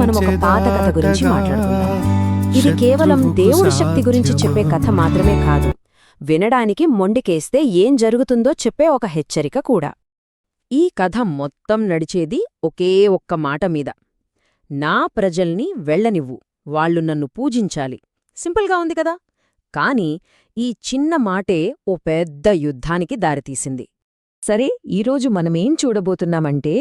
మనం ఒక పాత కథ గురించి మాట్లాడుకుందాం. ఇది కేవలం దేవుడి శక్తి గురించి చెప్పే కథ మాత్రమే కాదు, వినడానికి మొండికేస్తే ఏం జరుగుతుందో చెప్పే ఒక హెచ్చరిక కూడా. ఈ కథ మొత్తం నడిచేది ఒకే ఒక్క మాట మీద. నా ప్రజల్ని వెళ్ళనివ్వు, వాళ్ళు నన్ను పూజించాలి. సింపుల్గా ఉంది కదా. కాని ఈ చిన్న మాటే ఓ పెద్ద యుద్ధానికి దారితీసింది. సరే, ఈరోజు మనమేం చూడబోతున్నామంటే,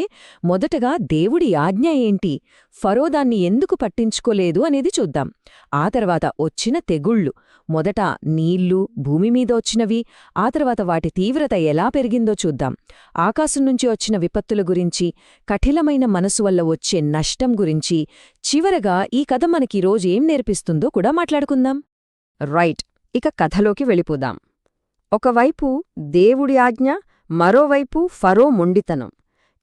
మొదటగా దేవుడి ఆజ్ఞ ఏంటి, ఫరో దాన్ని ఎందుకు పట్టించుకోలేదు అనేది చూద్దాం. ఆ తర్వాత వచ్చిన తెగుళ్ళు, మొదట నీళ్లు భూమిమీద వచ్చినవి, ఆ తర్వాత వాటి తీవ్రత ఎలా పెరిగిందో చూద్దాం. ఆకాశం నుంచి వచ్చిన విపత్తుల గురించి, కఠినమైన మనసు వల్ల వచ్చే నష్టం గురించి, చివరగా ఈ కథ మనకీరోజు ఏం నేర్పిస్తుందో కూడా మాట్లాడుకుందాం. రైట్, ఇక కథలోకి వెళ్ళిపోదాం. ఒకవైపు దేవుడి ఆజ్ఞ, మరోవైపు ఫరో మొండితనం.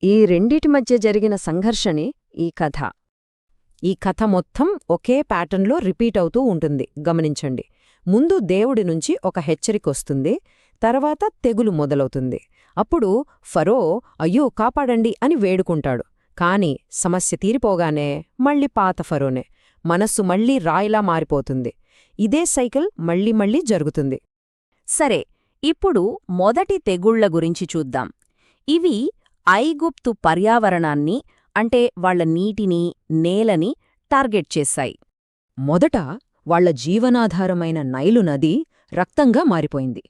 ఈ రెండిటి మధ్య జరిగిన సంఘర్షణే ఈ కథ. ఈ కథ మొత్తం ఒకే ప్యాటర్న్లో రిపీట్ అవుతూ ఉంటుంది, గమనించండి. ముందు దేవుడి నుంచి ఒక హెచ్చరికొస్తుంది, తర్వాత తెగులు మొదలవుతుంది. అప్పుడు ఫరో అయ్యో కాపాడండి అని వేడుకుంటాడు. కాని సమస్య తీరిపోగానే మళ్ళీ పాత ఫరోనే, మనస్సు మళ్లీ రాయిలా మారిపోతుంది. ఇదే సైకిల్ మళ్లీ మళ్లీ జరుగుతుంది. సరే, ఇప్పుడు మొదటి తెగుళ్ల గురించి చూద్దాం. ఇవి ఐగుప్తు పర్యావరణాన్ని, అంటే వాళ్ల నీటిని, నేలని టార్గెట్ చేశాయి. మొదట వాళ్ల జీవనాధారమైన నైలు నది రక్తంగా మారిపోయింది.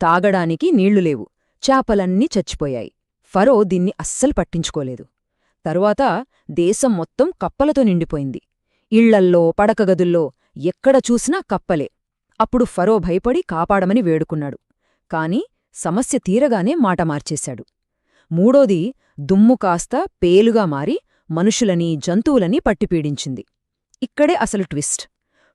తాగడానికి నీళ్లు లేవు, చేపలన్నీ చచ్చిపోయాయి. ఫరో దీన్ని అస్సలు పట్టించుకోలేదు. తరువాత దేశం మొత్తం కప్పలతో నిండిపోయింది. ఇళ్లల్లో, పడకగదుల్లో ఎక్కడ చూసినా కప్పలే. అప్పుడు ఫరో భయపడి కాపాడమని వేడుకున్నాడు. కాని సమస్య తీరగానే మాట మార్చేశాడు. మూడోది దుమ్ము కాస్త పేలుగా మారి మనుషులని, జంతువులని పట్టిపీడించింది. ఇక్కడే అసలు ట్విస్ట్.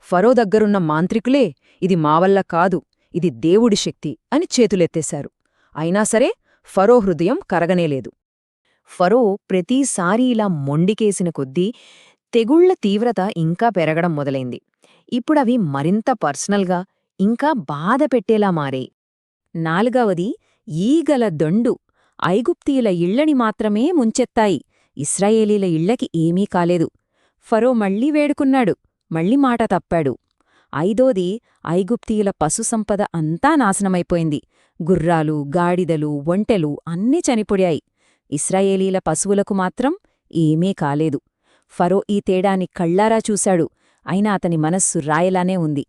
ఫరో దగ్గరున్న మాంత్రికులే ఇది మావల్ల కాదు, ఇది దేవుడి శక్తి అని చేతులెత్తేశారు. అయినా సరే ఫరో హృదయం కరగనేలేదు. ఫరో ప్రతిసారీ ఇలా మొండికేసిన కొద్దీ తెగుళ్ల తీవ్రత ఇంకా పెరగడం మొదలైంది. ఇప్పుడవి మరింత పర్సనల్గా, ఇంకా బాధ పెట్టేలా మారాయి. నాలుగవది ఈగల దొండు. ఐగుప్తీయుల ఇళ్లని మాత్రమే ముంచెత్తాయి, ఇశ్రాయేలీల ఇళ్లకి ఏమీ కాలేదు. ఫరో మళ్లీ వేడుకున్నాడు, మళ్లీ మాట తప్పాడు. ఐదోది ఐగుప్తీయుల పశుసంపద అంతా నాశనమైపోయింది. గుర్రాలు, గాడిదలు, ఒంటెలు అన్నీ చనిపోయాయి. ఇశ్రాయేలీల పశువులకు మాత్రం ఏమీ కాలేదు. ఫరో ఈ తేడాని కళ్లారా చూశాడు, అయినా అతని మనస్సు రాయలానే ఉంది.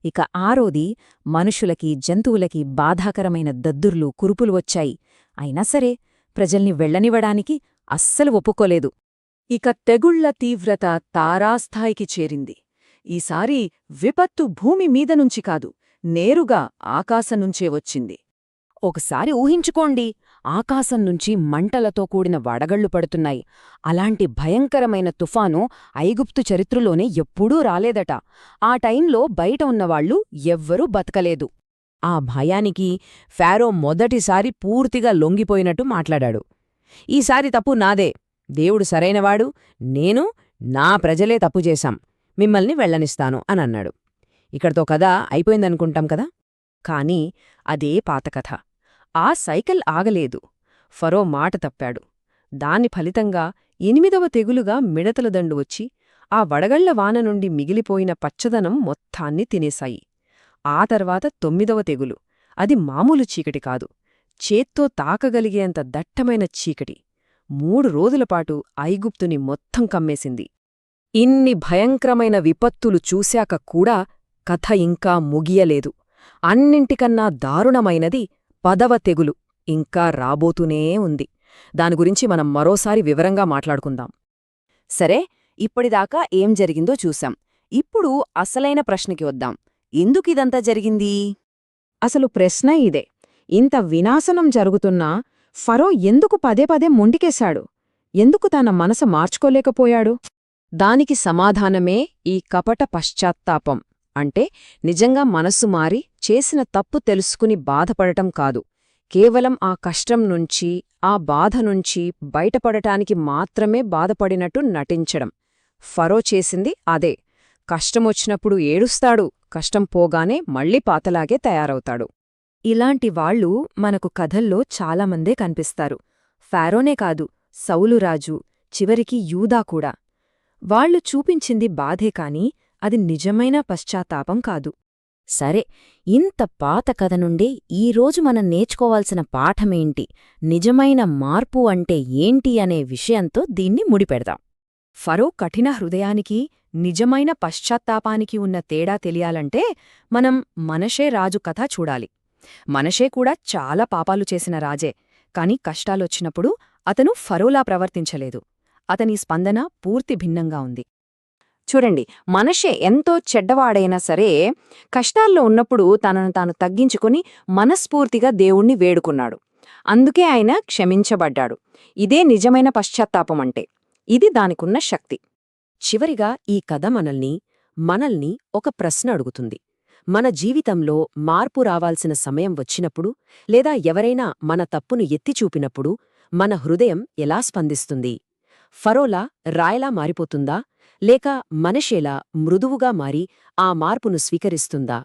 ఇక ఆరోది మనుషులకి, జంతువులకి బాధాకరమైన దద్దుర్లు, కురుపులు వచ్చాయి. అయినా సరే ప్రజల్ని వెళ్లనివ్వడానికి అస్సలు ఒప్పుకోలేదు. ఇక తెగుళ్ల తీవ్రత తారాస్థాయికి చేరింది. ఈసారి విపత్తు భూమి మీదనుంచి కాదు, నేరుగా ఆకాశంనుంచే వచ్చింది. ఒకసారి ఊహించుకోండి, ఆకాశం నుంచి మంటలతో కూడిన వడగళ్లు పడుతున్నాయి. అలాంటి భయంకరమైన తుఫాను ఐగుప్తు చరిత్రలోనే ఎప్పుడూ రాలేదట. ఆ టైంలో బయట ఉన్నవాళ్లు ఎవ్వరూ బతకలేదు. ఆ భయానికి ఫారో మొదటిసారి పూర్తిగా లొంగిపోయినట్టు మాట్లాడాడు. ఈసారి తప్పు నాదే, దేవుడు సరైనవాడు, నేను, నా ప్రజలే తప్పు చేశాం, మిమ్మల్ని వెళ్లనిస్తాను అనన్నాడు. ఇక్కడితో కథ అయిపోయిందనుకుంటాం కదా. కాని అదే పాతకథ. ఆ సైకిల్ ఆగలేదు. ఫరో మాట తప్పాడు. దాని ఫలితంగా 8వ తెగులుగా మిడతల దండు వచ్చి ఆ వడగళ్ల వాన నుండి మిగిలిపోయిన పచ్చదనం మొత్తాన్ని తినేశాయి. ఆ తర్వాత 9వ తెగులు. అది మామూలు చీకటి కాదు, చేత్తో తాకగలిగేంత దట్టమైన చీకటి. 3 రోజులపాటు ఐగుప్తుని మొత్తం కమ్మేసింది. ఇన్ని భయంకరమైన విపత్తులు చూశాక కూడా కథ ఇంకా ముగియలేదు. అన్నింటికన్నా దారుణమైనది 10వ తెగులు ఇంకా రాబోతూనే ఉంది. దాని గురించి మనం మరోసారి వివరంగా మాట్లాడుకుందాం. సరే, ఇప్పటిదాకా ఏం జరిగిందో చూశాం. ఇప్పుడు అసలైన ప్రశ్నకి వద్దాం. ఎందుకిదంతా జరిగింది? అసలు ప్రశ్న ఇదే. ఇంత వినాశనం జరుగుతున్నా ఫరో ఎందుకు పదే పదే మొండికేశాడు? ఎందుకు తన మనసు మార్చుకోలేకపోయాడు? దానికి సమాధానమే ఈ కపట పశ్చాత్తాపం. అంటే నిజంగా మనస్సు మారి చేసిన తప్పు తెలుసుకుని బాధపడటం కాదు, కేవలం ఆ కష్టం నుంచి, ఆ బాధ నుంచి బయటపడటానికి మాత్రమే బాధపడినట్టు నటించడం. ఫరో చేసింది అదే. కష్టమొచ్చినప్పుడు ఏడుస్తాడు, కష్టం పోగానే మళ్లీ పాతలాగే తయారవుతాడు. ఇలాంటి వాళ్ళు మనకు కథల్లో చాలామందే కనిపిస్తారు. ఫారోనే కాదు, సౌలు రాజు, చివరికి యూదా కూడా. వాళ్ళు చూపించింది బాధే కాని అది నిజమైన పశ్చాత్తాపం కాదు. సరే, ఇంత పాత కథ నుండి ఈరోజు మనం నేర్చుకోవాల్సిన పాఠమేంటి, నిజమైన మార్పు అంటే ఏంటి అనే విషయంతో దీన్ని ముడిపెడదాం. ఫరో కఠిన హృదయానికి నిజమైన పశ్చాత్తాపానికి ఉన్న తేడా తెలియాలంటే మనం మనషే రాజు కథ చూడాలి. మనషే కూడా చాలా పాపాలు చేసిన రాజే, కాని కష్టాలొచ్చినప్పుడు అతను ఫరోలా ప్రవర్తించలేదు. అతని స్పందన పూర్తి భిన్నంగా ఉంది. చూడండి, మనషే ఎంతో చెడ్డవాడైనా సరే కష్టాల్లో ఉన్నప్పుడు తనను తాను తగ్గించుకుని మనస్ఫూర్తిగా దేవుణ్ణి వేడుకున్నాడు. అందుకే ఆయన క్షమించబడ్డాడు. ఇదే నిజమైన పశ్చాత్తాపమంటే. ఇది దానికున్న శక్తి. చివరిగా ఈ కథ మనల్ని ఒక ప్రశ్న అడుగుతుంది. మన జీవితంలో మార్పు రావాల్సిన సమయం వచ్చినప్పుడు, లేదా ఎవరైనా మన తప్పును ఎత్తిచూపినప్పుడు మన హృదయం ఎలా స్పందిస్తుంది? ఫరోలా రాయలా మారిపోతుందా, లేక మనషేలా మృదువుగా మారి ఆ మార్పును స్వీకరిస్తుందా?